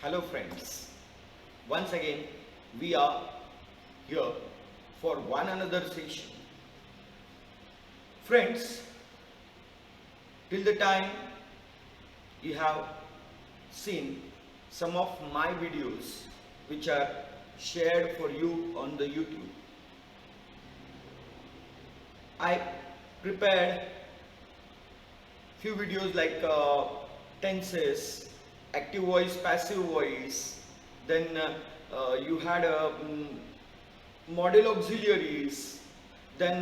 Hello friends, once again we are here for one another session. Friends, till the time you have seen some of my videos which are shared for you on the YouTube, I prepared few videos like tenses, active voice, passive voice, then you had model auxiliaries, then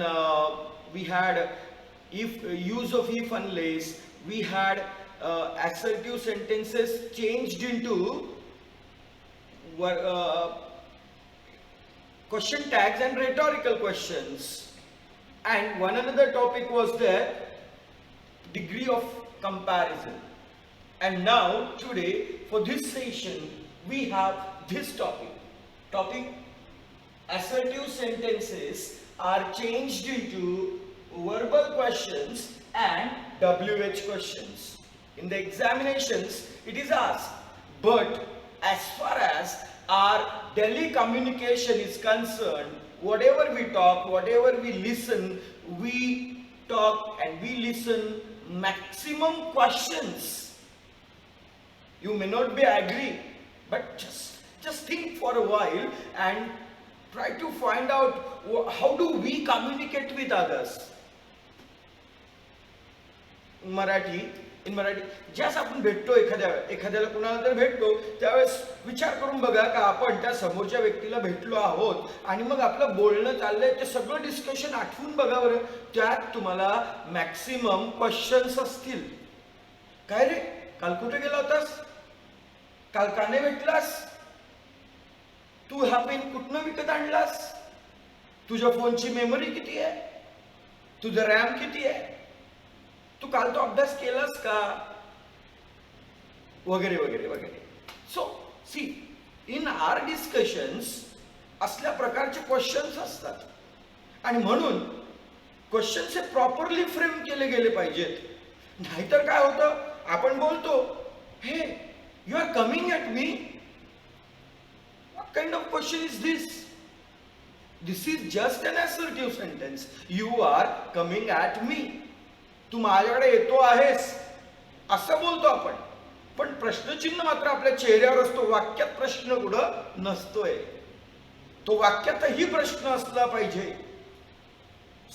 we had if use of if unless, we had assertive sentences changed into uh, question tags and rhetorical questions, and one another topic was there, degree of comparison. And now today for this session we have this topic assertive sentences are changed into verbal questions and WH questions. In the examinations it is asked, but as far as our daily communication is concerned, whatever we talk, whatever we listen, we talk and we listen maximum questions. You may not be agree, but just think for a while and try to find out how do we communicate with others. In Marathi ज्यास आपण भेटतो एखाद्याला कुणाला तर भेटतो त्यावेळेस विचार करून बघा का आपण त्या समोरच्या व्यक्तीला भेटलो आहोत आणि मग आपलं बोलणं चाललंय ते सगळं डिस्कशन आठवून बघा बरं, त्यात तुम्हाला मॅक्सिमम क्वेश्चन्स असतील. काय रे, काल कुठे गेला होतास, काल का नाही भेटलास, तू हा पेन कुठनं विकत आणलास, तुझ्या फोनची मेमरी किती आहे, तुझं रॅम किती आहे, तू काल तो अभ्यास केलास का, वगैरे वगैरे वगैरे. So see, in our discussions असल्या प्रकारचे क्वेश्चन्स असतात आणि म्हणून क्वेश्चन्स हे प्रॉपरली फ्रेम केले गेले पाहिजेत. नाहीतर काय होतं, आपण बोलतो, हे you are coming at me, what kind of question is this, this is just an assertive sentence, you are coming at me, तू माझ्याकडे येतो आहेस असं बोलतो आपण, पण प्रश्नचिन्ह मात्र आपल्या चेहऱ्यावर असतो, वाक्यात प्रश्न कुठं नसतोय. तो वाक्यातही प्रश्न असला पाहिजे,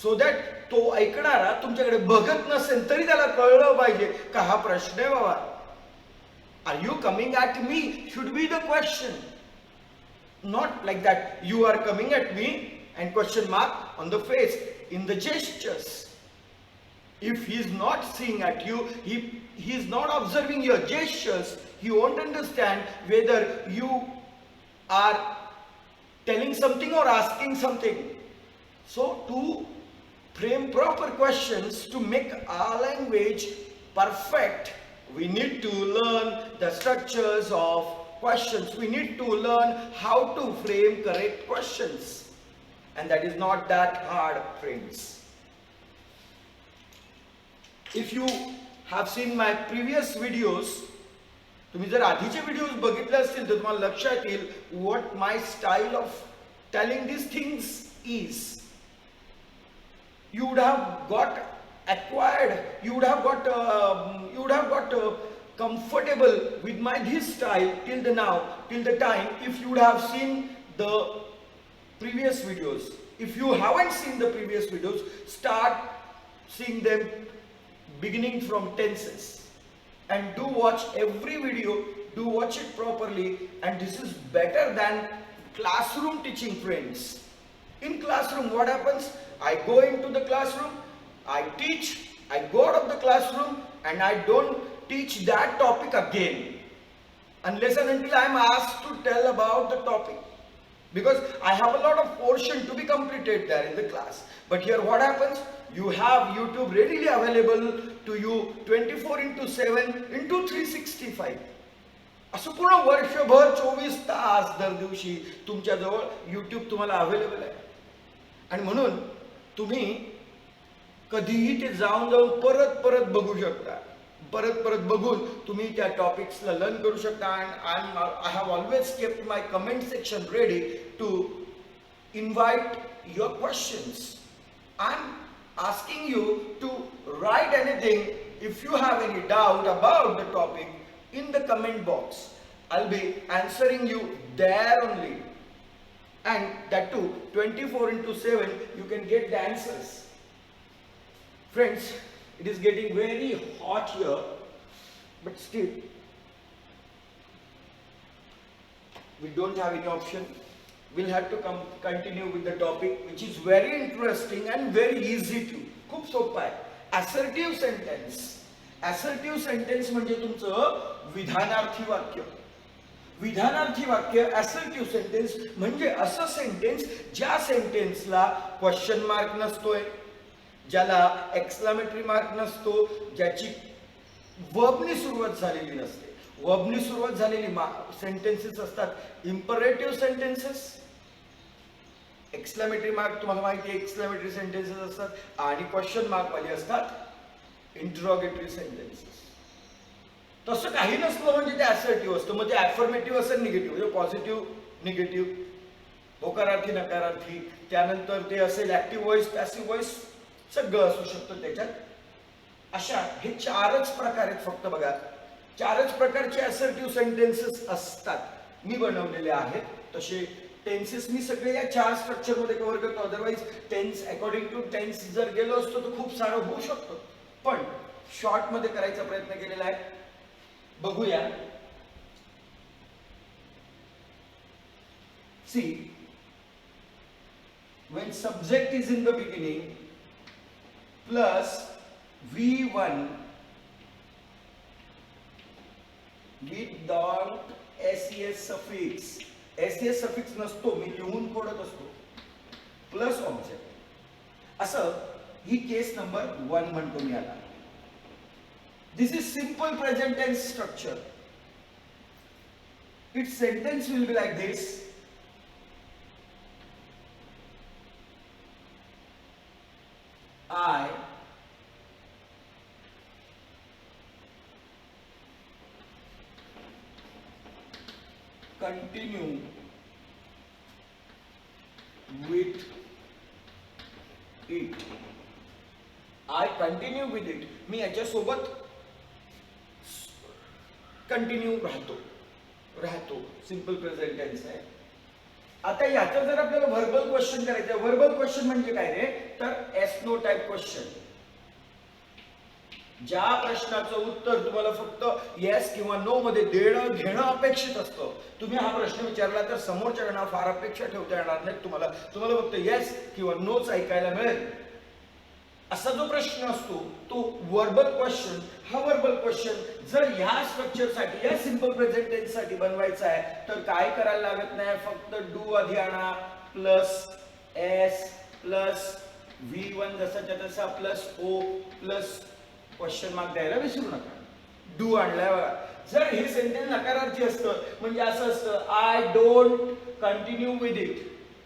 सो दॅट तो ऐकणारा तुमच्याकडे बघत नसेल तरी त्याला कळलं पाहिजे का हा प्रश्न आहे बाबा. Are you coming at me should be the question, not like that you are coming at me and question mark on the face in the gestures. If he is not seeing at you, he is not observing your gestures, he won't understand whether you are telling something or asking something. So to frame proper questions, to make our language perfect, we need to learn the structures of questions. We need to learn how to frame correct questions. And that is not that hard, friends. If you have seen my previous videos, तुम्ही जर आधीचे videos बघितले असतील तर तुम्हाला लक्षात येईल what my style of telling these things is. You would have got acquired, you would have got comfortable with my this style till the time if you would have seen the previous videos. If you haven't seen the previous videos, start seeing them beginning from tenses and do watch every video, do watch it properly, and this is better than classroom teaching, friends. In classroom what happens, I go into the classroom, I teach, I go out of the classroom and I don't teach that topic again unless and until I am asked to tell about the topic, because I have a lot of portion to be completed there in the class. But here what happens, you have YouTube readily available to you 24/7 into 365. असं पूर्ण वर्षभर 24 तास दर दिवशी तुमच्याजवळ YouTube तुम्हाला available आहे. आणि म्हणून तुम्ही कधीही ते जाऊन परत परत बघू शकता. परत परत बघून तुम्ही त्या टॉपिक्सला लर्न करू शकता. And I have always kept my comment section ready to invite your questions. I'm asking you to write anything if you have any doubt about the topic in the comment box. I'll be answering you there only. And that too, 24/7, you can get the answers. Friends, it is getting very hot here, but still, we don't have any option. We'll have to continue with the topic, which is very interesting and very easy to. खूप सोपं आहे. Assertive sentence. Assertive sentence म्हणजे तुमचं विधानार्थी वाक्य. विधानार्थी वाक्य assertive sentence म्हणजे असं sentence ज्या सेंटेन्सला क्वेश्चन मार्क नसतोय, ज्याला एक्सक्लामेटरी मार्क नसतो, ज्याची वर्बनी सुरुवात झालेली नसते. वर्बनी सुरुवात झालेली सेंटेन्सेस असतात इम्परेटिव्ह सेंटेन्सेस. एक्सक्लामेटरी मार्क तुम्हाला माहिती आहे, एक्सक्लामेटरी सेंटेन्सेस असतात आणि क्वेश्चन मार्क वाली असतात इंटरोगेटरी सेंटेन्सेस. तसं काही नसलं म्हणजे ते असर्टिव्ह असतं. मग ते अफर्मेटिव्ह असेल, निगेटिव्ह म्हणजे पॉझिटिव्ह निगेटिव्ह, होकारार्थी नकारार्थी, त्यानंतर ते असेल ऍक्टिव्ह व्हॉइस पॅसिव्ह व्हॉइस, सगळं असू शकतं त्याच्यात. अशा हे 4च प्रकार आहेत फक्त. बघा, 4च प्रकारचे असर्टिव्ह सेंटेन्सेस असतात मी बनवलेले आहेत. तसे टेन्सेस मी सगळे या 4 स्ट्रक्चर मध्ये कव्हर करतो. Otherwise tense according to tense जर गेलो असतो तर खूप सारं होऊ शकतं, पण शॉर्ट मध्ये करायचा प्रयत्न केलेला आहे. बघूया. See, when subject is in the beginning plus V1 without SES suffix. SES suffix नसतो, मी लिहून खोडत असतो, प्लस ऑब्जेक्ट, असं ही केस नंबर 1 म्हणतो मी आता. This is simple present tense structure. It's sentence will be like this. I continue with it. I continue with it. मी याच्यासोबत continue राहतो. सिंपल प्रेझेंट टेन्स आहे. आता याचं जर आपल्याला व्हर्बल क्वेश्चन करायचं आहे, व्हर्बल क्वेश्चन म्हणजे काय रे, तर एस नो टाइप क्वेश्चन. ज्या प्रश्नाचं उत्तर तुम्हाला फक्त येस किंवा नो मध्ये देणं घेणं अपेक्षित असतं. तुम्ही हा प्रश्न विचारला तर समोरच्याकडनं फार अपेक्षा ठेवता येणार नाही तुम्हाला फक्त येस किंवा नोच ऐकायला मिळेल. असा जो प्रश्न असतो तो वर्बल क्वेश्चन. हा वर्बल क्वेश्चन जर ह्या स्ट्रक्चर साठी, या सिंपल प्रेझेंट टेन्स साठी बनवायचा आहे तर काय करायला लागत नाही, फक्त डू आधी आणा, प्लस एस प्लस V1 जसाच्या तसा plus O plus question mark द्यायला विसरू नका. डू आणलाय बघा. जर हे सेंटेन्स नकारार्थी असतं म्हणजे असं असतं, I don't continue with it,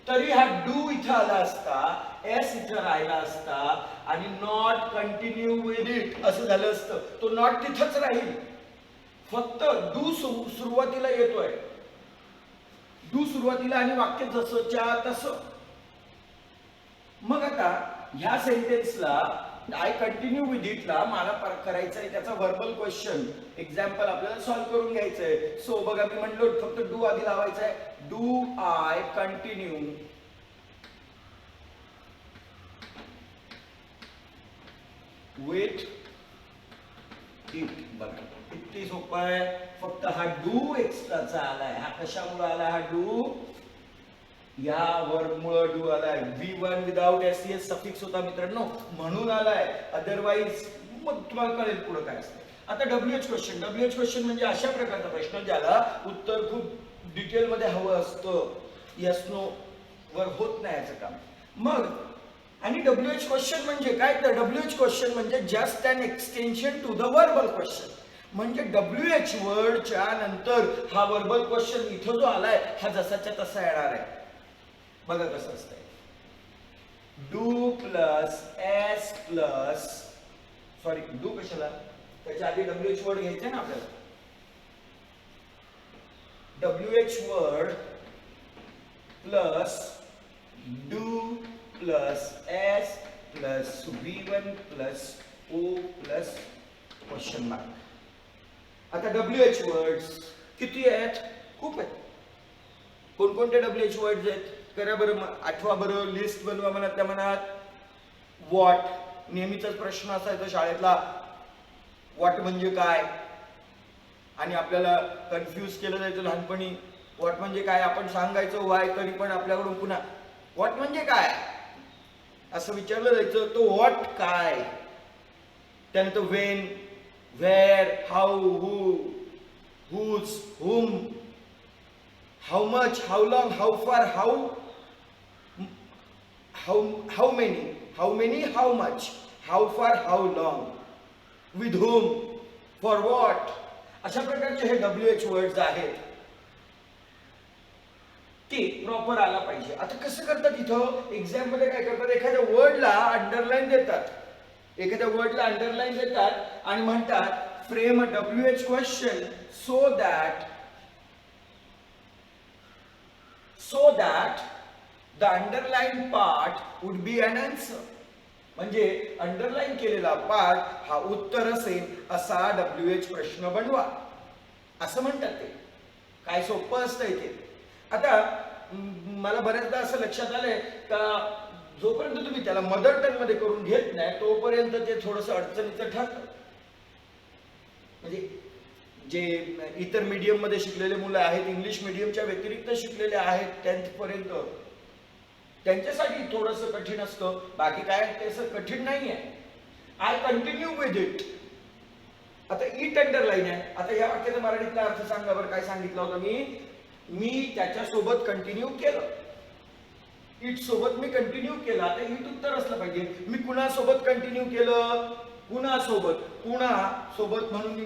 तरी हा डू इथं आला असता, एस इथं राहिला असता आणि नॉट कंटिन्यू विथ इट असं झालं असतं. तो नॉट तिथंच राहील, फक्त डू सुरुवातीला येतोय, डू सुरुवातीला आणि वाक्य जसंच्या तसं. मग आता ह्या सेंटेन्सला आय कंटिन्यू विथ इट ला मला करायचं आहे त्याचा व्हर्बल क्वेश्चन एक्झाम्पल आपल्याला सॉल्व्ह करून घ्यायचंय. सो बघा, मी म्हणलो फक्त डू आधी लावायचा आहे. Do I continue with it. बघा किती सोपं आहे. फक्त हा डू एक्स्ट्राचा आलाय. हा कशामुळे आला, हा डू या वर्बमुळे डू आलाय. V1 विदाउट SES सफिक्स होता मित्रांनो, म्हणून आलाय. अदरवाइज मग तुम्हाला कळेल पुढे काय असतं. आता WH क्वेश्चन. WH क्वेश्चन म्हणजे अशा प्रकारचा प्रश्न ज्याला उत्तर खूप डिटेल मध्ये हवं असतं, यस नो वर होत नाही याचं काम. मग आणि WH क्वेश्चन म्हणजे काय, तर WH क्वेश्चन म्हणजे just an extension to the verbal question. म्हणजे WH वर्डच्या नंतर हा वर्बल क्वेश्चन इथं जो आलाय हा जसाच्या तसा येणार आहे. बघा कसं असतंय, do plus S plus, sorry do कशाला, त्याच्या आधी WH वर्ड घ्यायचे ना आपल्याला. WH word plus do plus S plus V1 plus O plus question mark. आता WH वर्ड्स किती आहेत? खूप आहेत. कोणकोणते WH वर्ड्स आहेत? करा बरं, आठवा बरं, लिस्ट बनवा मनातल्या मनात. व्हॉट, नेहमीचाच प्रश्न असायचा शाळेतला, व्हॉट म्हणजे काय, आणि आपल्याला कन्फ्यूज केलं जायचं लहानपणी. व्हॉट म्हणजे काय आपण सांगायचं वाय, तरी पण आपल्याकडून पुन्हा व्हॉट म्हणजे काय असं विचारलं जायचं. तो व्हॉट काय, त्यानंतर when, where, how, who, whose, whom, how much, how long, how far, how many, how much, how far, how long, with whom, for what, अशा प्रकारचे हे WH वर्ड्स आहेत. ते प्रॉपर आला पाहिजे. आता कसं करतात इथं एक्झाम मध्ये, काय करतात, एखाद्या वर्डला अंडरलाईन देतात, आणि म्हणतात frame a WH question so that the underlined part would be an answer. म्हणजे अंडरलाईन केलेला पार्ट हा उत्तर असेल असा WH प्रश्न बनवा असं म्हणतात ते. काय सोपं असतंय ते. आता मला बऱ्याचदा असं लक्षात आलंय का जोपर्यंत तुम्ही त्याला मदर टंग मध्ये करून घेत नाही तोपर्यंत ते थोडंसं अडचणीचं ठरतं. म्हणजे जे इतर मीडियम मध्ये शिकलेले मुलं आहेत, इंग्लिश मीडियमच्या व्यतिरिक्त शिकलेले आहेत 10th पर्यंत, त्यांच्यासाठी थोडंसं कठीण असतं. बाकी काय तसं कठीण नाहीये. I continue with it. आता इट अंडरलाईन आहे. आता या वाक्याचा मराठीतला अर्थ सांगा बरं, काय सांगितलं होतं मी त्याच्यासोबत कंटिन्यू केलं. इट सोबत मी कंटिन्यू केलं. आता इट उत्तर असलं पाहिजे. मी कुणासोबत कंटिन्यू केलं? कुणासोबत म्हणून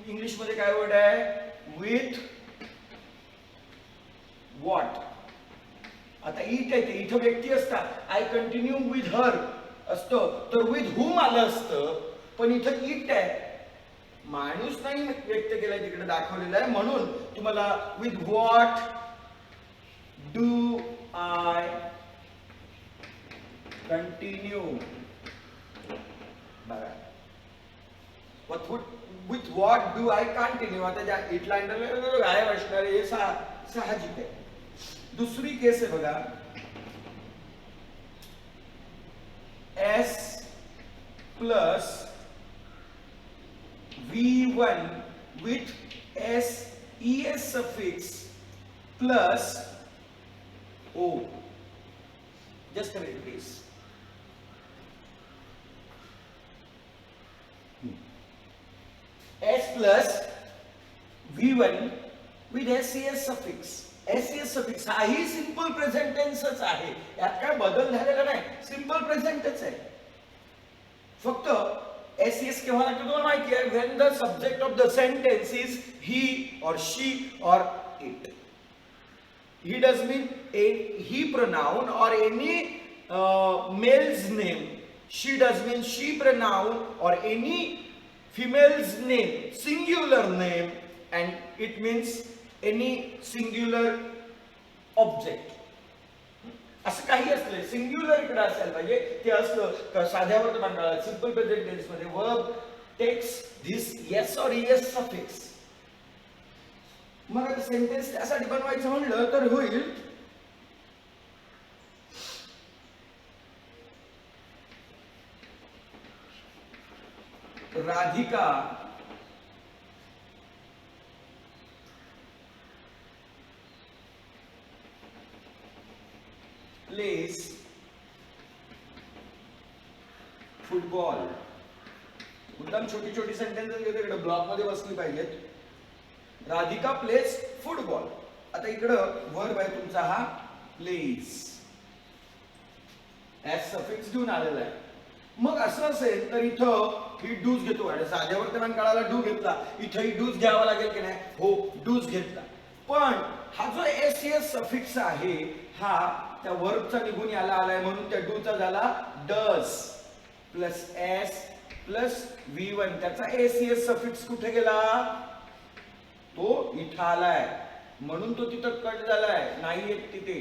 इंग्लिश मध्ये काय वर्ड आहे? With what. आता इट आहे, इथं व्यक्ती असतात. आय कंटिन्यू विथ हर असतं तर विथ हुम आलं असतं, पण इथं इट आहे, माणूस नाही व्यक्त केलाय, तिकडे दाखवलेला आहे. म्हणून तुम्हाला with what do I continue, बघा, with what do I continue. आता ज्या इटला अंडरलाईन गायब असणार हे साहजिक आहे. दुसरी केस आहे बघा, S plus V1 with SES suffix plus O. Just a minute please. S plus V1 with SES suffix. SES suffix हाही सिंपल प्रेझेंट टेन्सच आहे, यात काय बदल झालेला नाही, सिंपल प्रेझेंटच आहे. फक्त SES केव्हा लागतो तुम्हाला माहिती आहे? when the subject of the sentence is he or she or it. He does mean a he pronoun or any male's name. She does mean she pronoun or any female's name, singular name, and it means any singular object. असं काही असलं singular इकडे असायला पाहिजे, ते असलं साध्या वर्तमानकाळात सिंपल प्रेझेंट टेन्स मध्ये verb takes this yes or es suffix. मग आता सेंटेन्स त्यासाठी बनवायचं म्हणलं तर होईल राधिका plays फुटबॉल. मुद्दाम छोटी छोटी सेंटेन्सेस घेतो, इकडे ब्लॉक मध्ये बसली पाहिजेत. Radhika place football. आता इकडं वर्ब आहे तुमचा हा प्लेस, एस सफिक्स घेऊन आलेला आहे. मग असं असेल तर इथं ही डूज घेतो, साध्या वर्तमान काळाला डू घेतला, इथंही डूज घ्यावा लागेल की नाही? हो, डूज घेतला. पण हा जो एस सफिक्स आहे हा त्या वर्बचा निघून याला आलाय, म्हणून त्या डूचा झाला does plus S plus V1, त्याचा एसीएस सफिक्स कुठे गेला? तो इथं आलाय, म्हणून तो तिथं कट झालाय, नाही येत तिथे.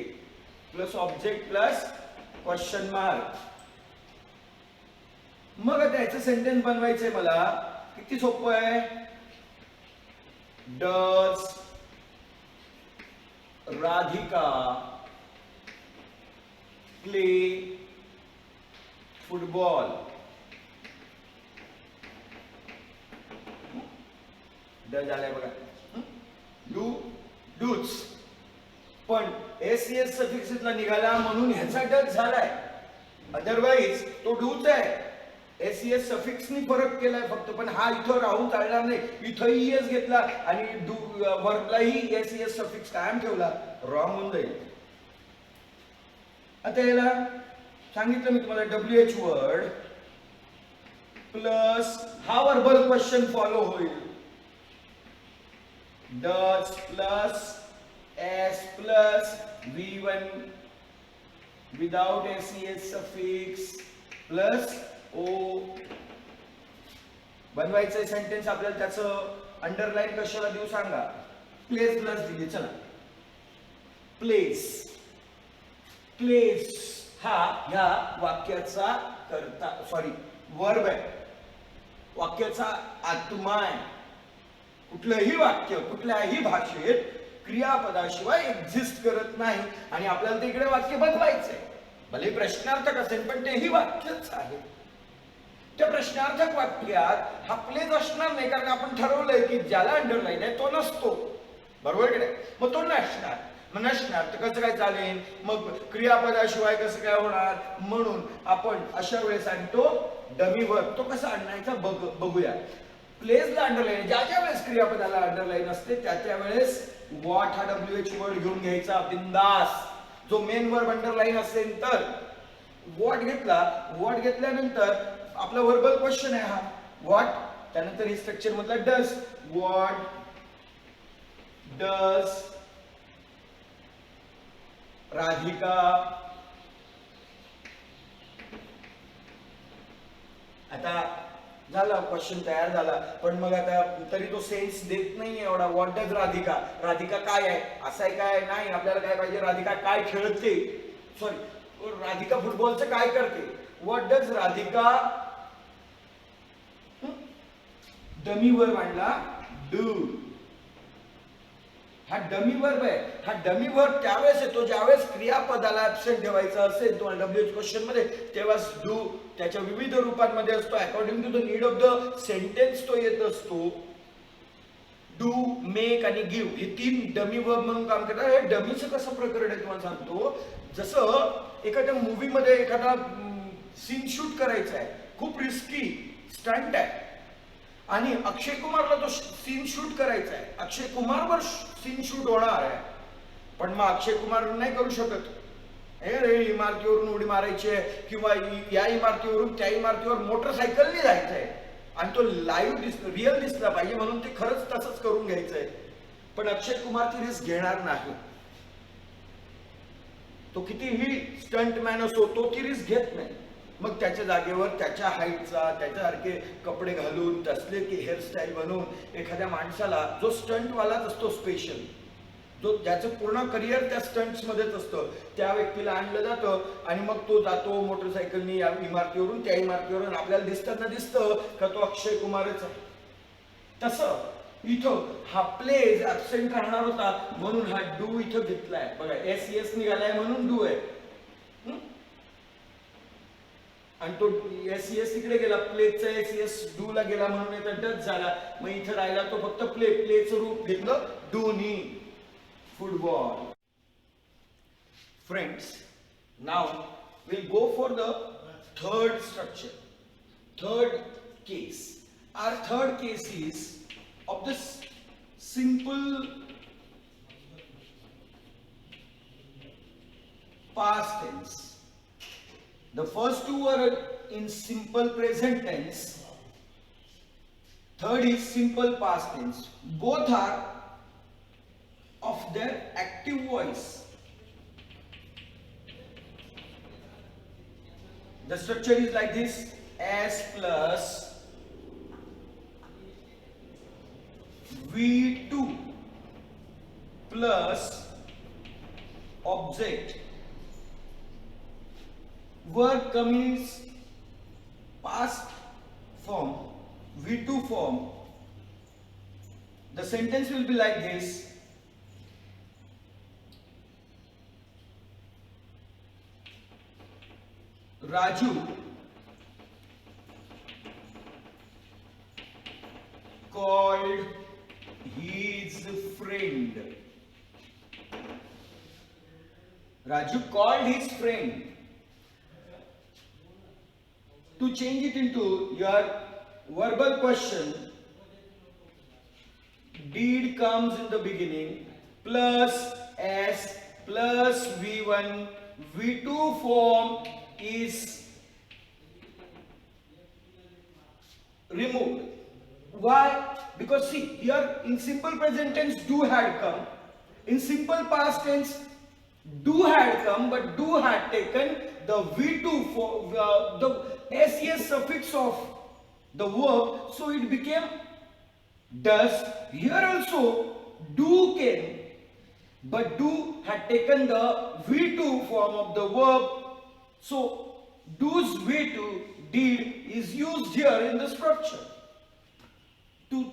Plus object plus question mark. मग त्याचं सेंटेन्स बनवायचंय मला. किती सोपं आहे. Does Radhika play football? Does आलाय बघा. डूच, पण एसीएस सफिक्सला निघाला म्हणून ह्याचा डज झालाय, अदरवाईज तो डूच आहे. एसीएस सफिक्सनी फरक केलाय फक्त, पण हा इथं राहून चालणार नाही. इथंही एस घेतला आणि वर्बलाही एसीएस सफिक्स कायम ठेवला, रॉंग होऊन जाईल. आता याला सांगितलं मी तुम्हाला, WH वर्ड प्लस हा वर्बल क्वेश्चन फॉलो होईल. Does plus S plus V1 without SES suffix plus O. बनवायचं सेंटेन्स आपल्याला. त्याचं अंडरलाईन कशाला देऊ सांगा? प्लेस प्लस दिली. चला, प्लेस. प्लेस हा ह्या वाक्याचा कर्ता, सॉरी वर्ब आहे, वाक्याचा आत्मा आहे. कुठलंही वाक्य कुठल्याही भाषेत क्रियापदाशिवाय एक्झिस्ट करत नाही, आणि आपल्याला ते इकडे वाक्य बनवायचंय. भले प्रश्नार्थक असेल पण तेही वाक्यच आहे. त्या प्रश्नार्थक वाक्यात हा प्लेस असणार नाही, कारण आपण ठरवलंय की ज्याला अंडरलाईन आहे तो नसतो, बरोबर की नाही? मग तो नसणार. मग नसणार तर कसं काय चालेल? मग क्रियापदाशिवाय कसं काय होणार? म्हणून आपण अशा वेळेस आणतो डमी वर्ब. तो कसा आणायचा बघूया. प्लेसला अंडरलाईन, ज्या ज्या वेळेस क्रियापदाला अंडरलाईन असते त्या त्या वेळेस व्हॉट हा WH वर्ड घेऊन घ्यायचा बिंदास. जो मेन वर्ब अंडरलाईन असेल तर व्हॉट घेतला. व्हॉट घेतल्यानंतर आपला वर्बल क्वेश्चन आहे हा व्हॉट, त्यानंतर हे स्ट्रक्चर मधला डज. व्हॉट डज राधिका आता झाला, क्वेश्चन तयार झाला. पण मग आता तरी तो सेन्स देत नाही एवढा. व्हॉट डज राधिका, राधिका काय आहे असं आहे काय नाही. आपल्याला काय पाहिजे? राधिका काय खेळते, सॉरी राधिका फुटबॉलचं काय करते. What does Radhika, dummy verb आणला डू. हा डमी वर्ब आहे. हा डमी वर्ब त्यावेळेस येतो ज्यावेळेस क्रियापदाला ऍब्सेंट ठेवायचा असेल तुम्हाला WH क्वेश्चन मध्ये, तेव्हाच डू त्याच्या विविध रूपांमध्ये असतो. According to the need of the sentence तो येत असतो. डू, मेक आणि गिव्ह हे 3 डमी वर्ब म्हणून काम करतात. हे डमीचं कसं प्रकरण आहे तुम्हाला सांगतो. जसं एखाद्या मूवी मध्ये एखादा सीन शूट करायचा आहे, खूप रिस्की स्टंट आहे, आणि अक्षय कुमारला तो सीन शूट करायचा आहे. अक्षय कुमारवर सीन शूट होणार आहे, पण मग अक्षय कुमार नाही करू शकत. इमारतीवरून उडी मारायची आहे किंवा या इमारतीवरून त्या इमारतीवर मोटरसायकलने जायचं आहे, आणि तो लाईव्ह रिअल दिसला पाहिजे म्हणून ते खरंच तसंच करून घ्यायचंय. पण अक्षय कुमार ती रिस्क घेणार नाही. तो कितीही स्टंटमॅन असो तो ती रिस्क घेत नाही. मग त्याच्या जागेवर त्याच्या हाईटचा त्याच्यासारखे कपडे घालून तसले की हेअरस्टाईल बनवून एखाद्या माणसाला, जो स्टंटवालाच असतो स्पेशल, जो ज्याचं पूर्ण करिअर त्या स्टंट्स मध्येच असतं, त्या व्यक्तीला आणलं जातं आणि मग तो जातो मोटरसायकलनी या इमारतीवरून त्या इमारतीवरून. आपल्याला दिसतं का तो अक्षय कुमारच आहे. तसं इथं हा प्लेज ऍब्सेंट राहणार होता म्हणून हा डू इथं घेतलाय बघा. SES निघालाय म्हणून डू आहे, आणि तो SES तिकडे गेला, प्लेचा SES डू ला गेला म्हणून इथं डच झाला. मग इथं राहिला तो फक्त प्लेचं रूप घेतलं डूनी, football. Friends, now we'll go for the third structure, third case. Our third case is of this simple past tense. The first two are in simple present tense. Third is simple past tense. Both are of their active voice. The structure is like this: S plus V2 plus object. Verb comes past form, V2 form. The sentence will be like this. Raju called his friend. Raju called his friend. To change it into your verbal question, did comes in the beginning, plus s plus v1, v2 form is removed. Why? Because see, here in simple present tense do had come, in simple past tense do had come, but do had taken the v2 for the ses suffix of the verb, so it became does. Here also do came, but do had taken the v2 form of the verb, so do's v2 did is used here in the structure to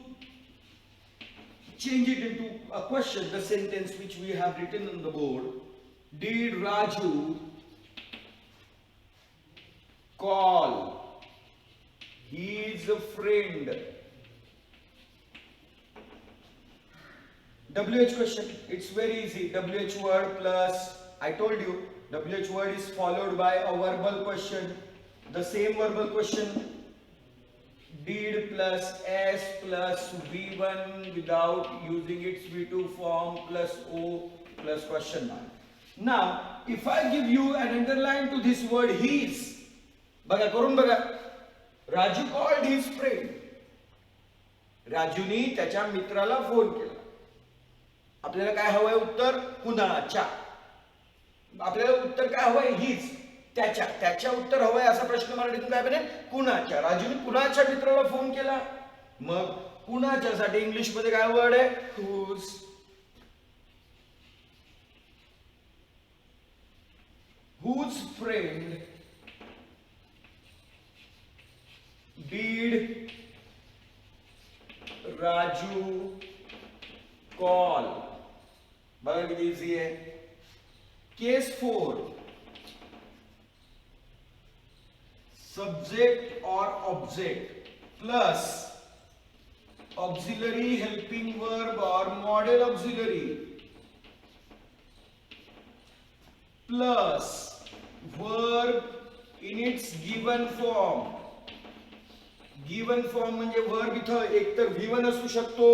change it into a question, the sentence which we have written on the board. Did Raju call his friend? WH question, it's very easy. WH word plus, I told you, WH word is followed by a verbal question. The same verbal question, did plus s plus v1 without using its v2 form plus o plus question mark. Now, if I give you an underline to this word his, बघा करून बघा, Raju called his friend. राजूनी त्याच्या मित्राला phone केला. आपल्याला काय हवंय उत्तर? कुणाच्या. आपल्याला उत्तर काय हवंय? हीच. त्याच्या उत्तर हवंय असा प्रश्न मराठीतून काय बनेल? कुणाच्या. राजूने कुणाच्या मित्राला फोन केला? मग कुणाच्या साठी इंग्लिश मध्ये काय वर्ड आहे? whose. Whose friend did Raju call? बघा किती इझी आहे. केस 4, subject or object plus auxiliary helping verb or model auxiliary plus verb in its given form. Given form म्हणजे वर्ब इथं एक तर v1 असू शकतो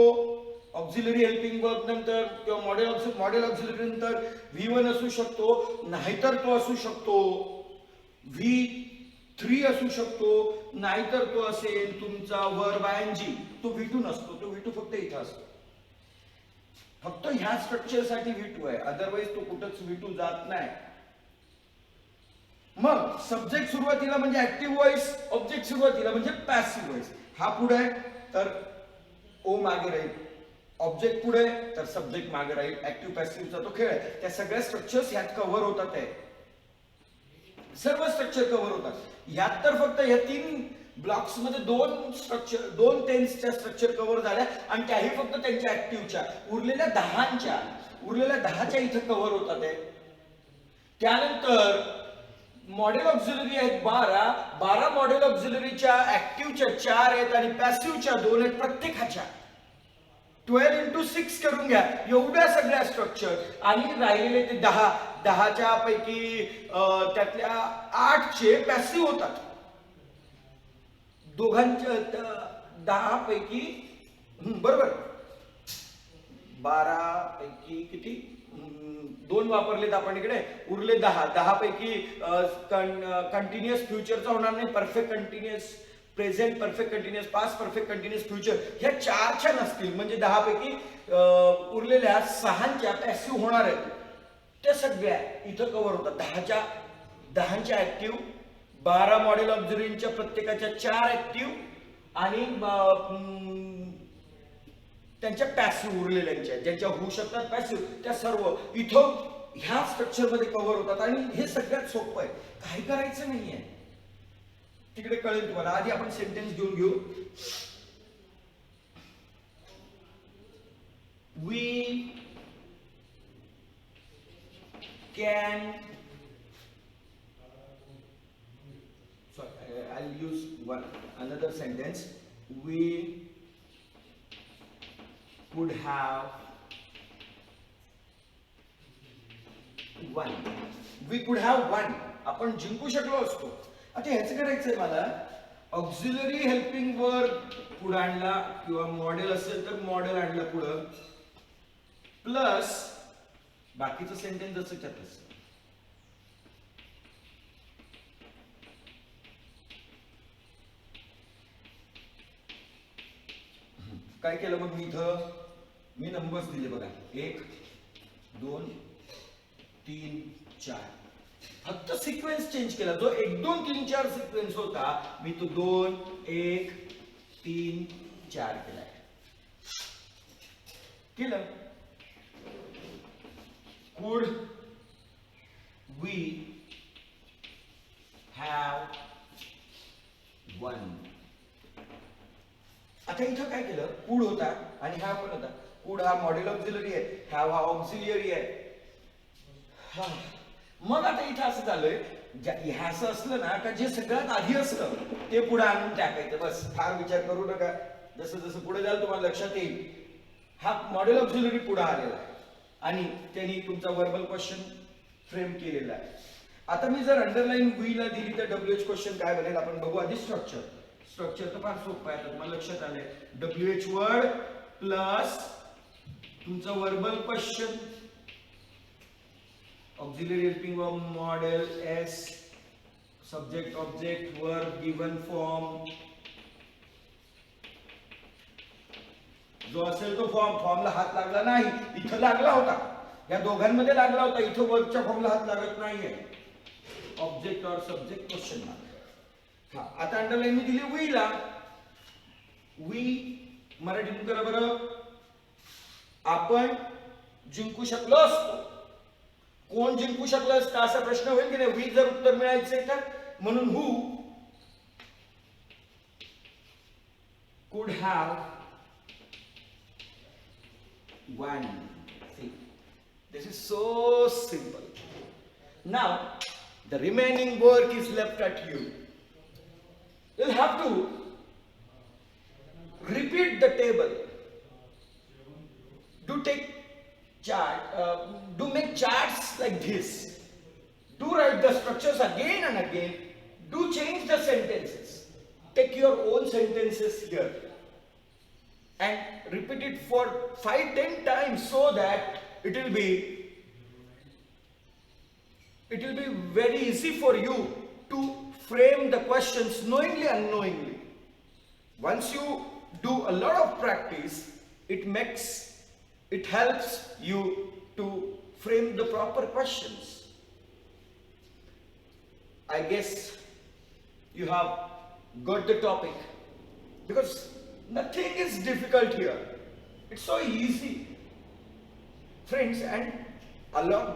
ऑक्सिलरी हेल्पिंग वर्ब नंतर, किंवा मॉडेल ऑक्सिलरी नंतर v1 असू शकतो, नाहीतर तो असू शकतो v3 असू शकतो, नाहीतर तो असेल तुमचा वर्ब ing. तो v2 नसतो, तो v2 फक्त इथं असतो. फक्त ह्या स्ट्रक्चर साठी v2 आहे, अदरवाइज तो कुठंच v2 जात नाही. मग सब्जेक्ट सुरुवातीला म्हणजे ऍक्टिव्ह व्हॉइस, ऑब्जेक्ट सुरुवातीला म्हणजे पॅसिव्ह व्हॉइस. हा पुढे तर ओ मागे राहील, ऑब्जेक्ट पुढे तर सब्जेक्ट मागे राहील. ऍक्टिव्ह पॅसिव्हचा तो खेळ आहे. त्या सगळ्या स्ट्रक्चर्स ह्यात कव्हर होतात आहे. सर्व स्ट्रक्चर कव्हर होतात ह्यात. तर फक्त ह्या 3 ब्लॉक्स मध्ये 2 स्ट्रक्चर, 2 टेन्सच्या स्ट्रक्चर कव्हर झाल्या आणि त्याही फक्त त्यांच्या ऍक्टिव्हच्या. उरलेल्या 10च्या इथं कव्हर होतात आहे. त्यानंतर मॉडेल ऑक्सिलरी आहेत 12 मॉडेल ऑक्सिलरीच्या ऍक्टिव्हच्या 4 आहेत आणि पॅसिव्हच्या 2 आहेत प्रत्येकाच्या. 12 into 6 करून घ्या एवढ्या सगळ्या स्ट्रक्चर. आणि राहिलेले ते 10च्या पैकी त्यातल्या 8चे पॅसिव्ह होतात. दोघांच्या 10 पैकी बरोबर 12 पैकी किती 2 वापरलेत आपण इकडे, उरले 10 पैकी कंटिन्युअस फ्युचरचा होणार नाही. Perfect continuous present, perfect continuous past, perfect continuous future ह्या 4च्या नसतील. म्हणजे 10 पैकी उरलेल्या 6च्या पॅसिव्ह होणार आहेत. त्या सगळ्या इथं कव्हर होतात. 10च्या ऍक्टिव्ह, 12 मॉडेल ऑब्झर्विंगच्या प्रत्येकाच्या 4 ऍक्टिव्ह आणि त्यांच्या पॅसिव्ह उरलेल्यांच्या, ज्यांच्या होऊ शकतात पॅसिव्ह, त्या सर्व इथं ह्या स्ट्रक्चर मध्ये कव्हर होतात. आणि हे सगळ्यात सोपं आहे, काही करायचं नाहीये, तिकडे कळेल तुम्हाला. आधी आपण सेंटेन्स घेऊन घेऊ. We can, sorry, I'll use another sentence. We could have won. We could have won. आपण जिंकू शकलो असतो. आता ह्याचं करायचंय मला, ऑक्झिलरी हेल्पिंग वर्ब पुढे आणला, किंवा मॉडेल असेल तर मॉडेल आणलं पुढं, प्लस बाकीचं सेंटेन्स जसं त्या तसं. काय केलं मग मी इथं, मी नंबर्स दिले बघा, 1 2 3 4. फक्त सिक्वेन्स चेंज केला. जो 1 2 3 4 सिक्वेन्स होता, मी तो 2 1 3 4 केलाय. केलं. Could we have won? आता इथं काय केलं, कुड होता आणि हॅव पण होता. कुड हा मॉडेल ऑक्झिलरी आहे, हॅव हा ऑक्झिलरी आहे. मग आता इथं असं झालंय, ह्या असं असलं ना का, जे सगळ्यात आधी असलं ते पुढे आणून टाकायचं. बस फार विचार करू नका, जसं जसं पुढे जाल तुम्हाला लक्षात येईल. हा मॉडेल ऑक्झिलरी पुढे आलेला आहे आणि त्यांनी तुमचा वर्बल क्वेश्चन फ्रेम केलेला आहे. आता मी जर अंडरलाईन व्ही ला दिली तर WH क्वेश्चन काय बनेल आपण बघू. आधी स्ट्रक्चर. स्ट्रक्चर तर फार सोपं आहे, तुम्हाला लक्षात आलंय. WH वर्ड प्लस तुमचा verbal question, auxiliary helping verb model, S subject object verb given form, जो असेल तो फॉर्म. फॉर्मला हात लागला नाही, इथं लागला होता, या दोघांमध्ये लागला होता, इथं वर्बच्या फॉर्मला हात लागत नाहीये. ऑब्जेक्ट और सब्जेक्ट क्वेश्चन मार्क. हा आता अंडरलाईन मी दिली वी ला. वी मराठीतून करा बरं, आपण जिंकू शकलो असतो. कोण जिंकू शकलं असतं असा प्रश्न होईल की नाही, वी जर उत्तर मिळायचंय तर. म्हणून हू कुड have won. See, this is so simple. Now the remaining work is left at you. You'll have to repeat the table. Do take chart, do make charts like this. Do write the structures again and again. Do change the sentences. Take your own sentences here and repeat it for 5-10 times, so that it will be very easy for you to frame the questions knowingly unknowingly. Once you do a lot of practice, it helps you to frame the proper questions. I guess you have got the topic, because nothing is difficult here. It's so easy, friends. And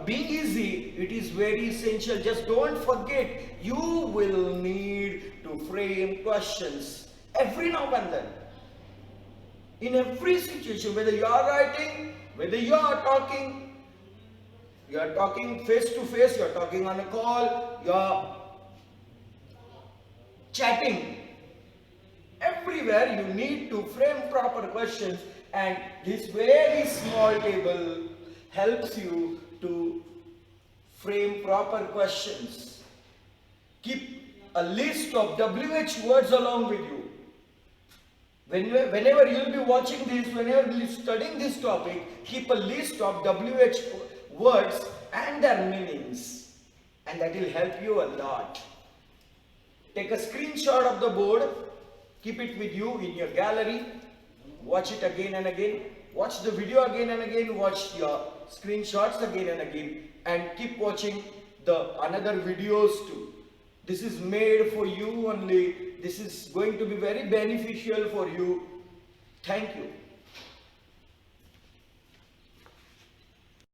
being easy, it is very essential. Just don't forget, you will need to frame questions every now and then, in every situation, whether you are writing, whether you are talking face to face, you are talking on a call, you are chatting. Everywhere you need to frame proper questions, and this very small table helps you to frame proper questions. Keep a list of WH words along with you. Whenever you'll be watching this, whenever you're studying this topic, keep a list of WH words and their meanings, and that will help you a lot. Take a screenshot of the board. Keep it with you in your gallery. Watch it again and again. Watch the video again and again. Watch your screenshots again and again. And keep watching the another videos too. This is made for you only. This is going to be very beneficial for you. Thank you.